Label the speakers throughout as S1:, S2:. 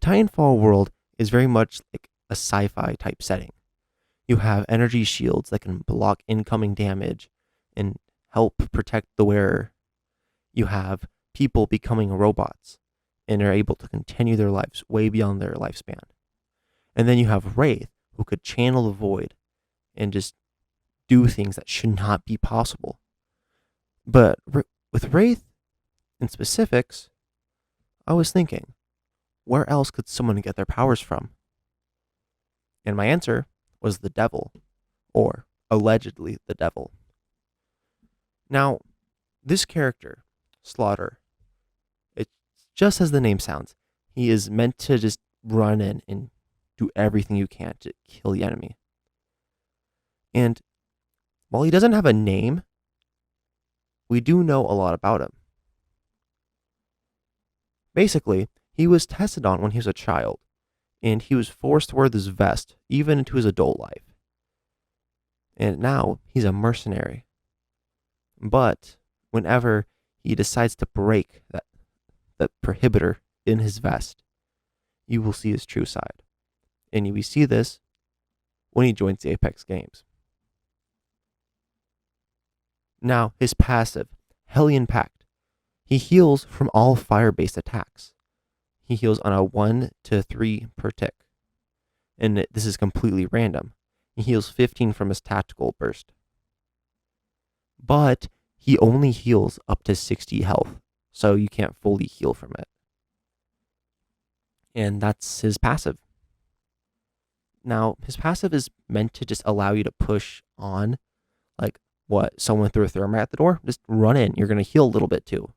S1: Titanfall world is very much like a sci-fi type setting. You have energy shields that can block incoming damage and help protect the wearer. You have people becoming robots and are able to continue their lives way beyond their lifespan. And then you have Wraith, who could channel the void and just do things that should not be possible. But with Wraith in specifics, I was thinking, where else could someone get their powers from? And my answer was the devil, or allegedly the devil. Now, this character, Slaughter, it's just as the name sounds. He is meant to just run in and do everything you can to kill the enemy. And while he doesn't have a name, we do know a lot about him. Basically, he was tested on when he was a child, and he was forced to wear this vest even into his adult life. And now he's a mercenary. But whenever he decides to break that prohibitor in his vest, you will see his true side. And we see this when he joins the Apex Games. Now, his passive, Hellion Pact. He heals from all fire-based attacks. He heals on a 1 to 3 per tick. And this is completely random. He heals 15 from his tactical burst. But he only heals up to 60 health, so you can't fully heal from it. And that's his passive. Now, his passive is meant to just allow you to push on, like, what? Someone threw a thermite at the door? Just run in. You're going to heal a little bit too.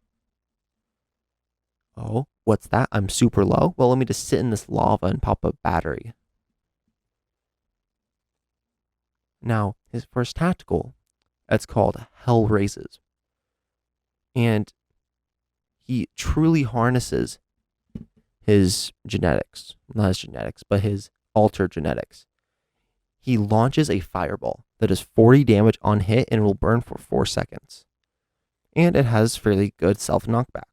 S1: Oh, what's that? I'm super low? Well, let me just sit in this lava and pop a battery. Now, his first tactical, it's called Hell Raises. And he truly harnesses his genetics. Not his genetics, but his altered genetics. He launches a fireball that does 40 damage on hit and will burn for 4 seconds. And it has fairly good self-knockback.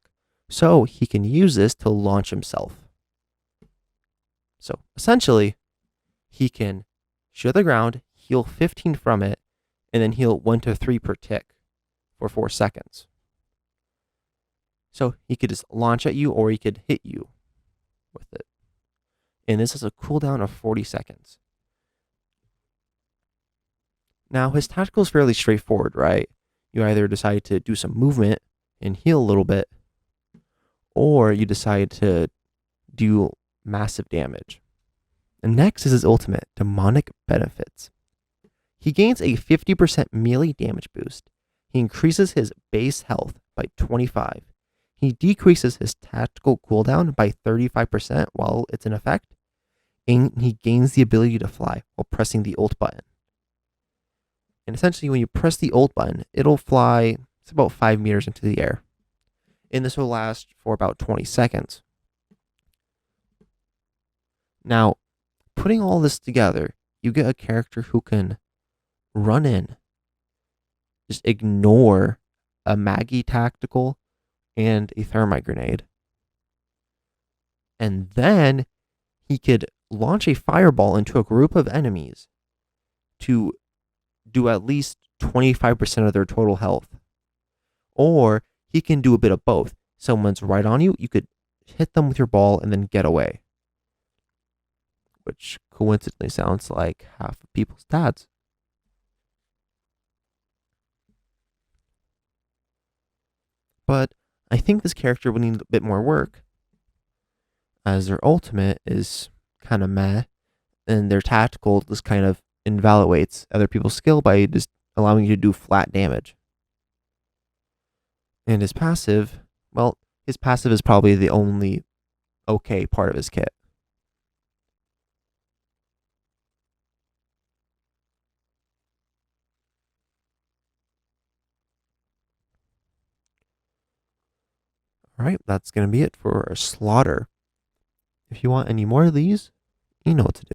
S1: So he can use this to launch himself. So essentially, he can shoot at the ground, heal 15 from it, and then heal 1 to 3 per tick for 4 seconds. So he could just launch at you or he could hit you with it. And this has a cooldown of 40 seconds. Now, his tactical is fairly straightforward, right? You either decide to do some movement and heal a little bit, or you decide to do massive damage. And next is his ultimate, Demonic Benefits. He gains a 50% melee damage boost. He increases his base health by 25. He decreases his tactical cooldown by 35% while it's in effect. And he gains the ability to fly while pressing the ult button. And essentially, when you press the ult button, it'll fly about 5 meters into the air. And this will last for about 20 seconds. Now, putting all this together, you get a character who can run in, just ignore a Maggie tactical and a thermite grenade. And then he could launch a fireball into a group of enemies to do at least 25% of their total health. Or he can do a bit of both. Someone's right on you, you could hit them with your ball and then get away. Which coincidentally sounds like half of people's dads. But I think this character would need a bit more work, as their ultimate is kind of meh, and their tactical just kind of invalidates other people's skill by just allowing you to do flat damage. And his passive, well, his passive is probably the only okay part of his kit. Alright, that's going to be it for Slaughter. If you want any more of these, you know what to do.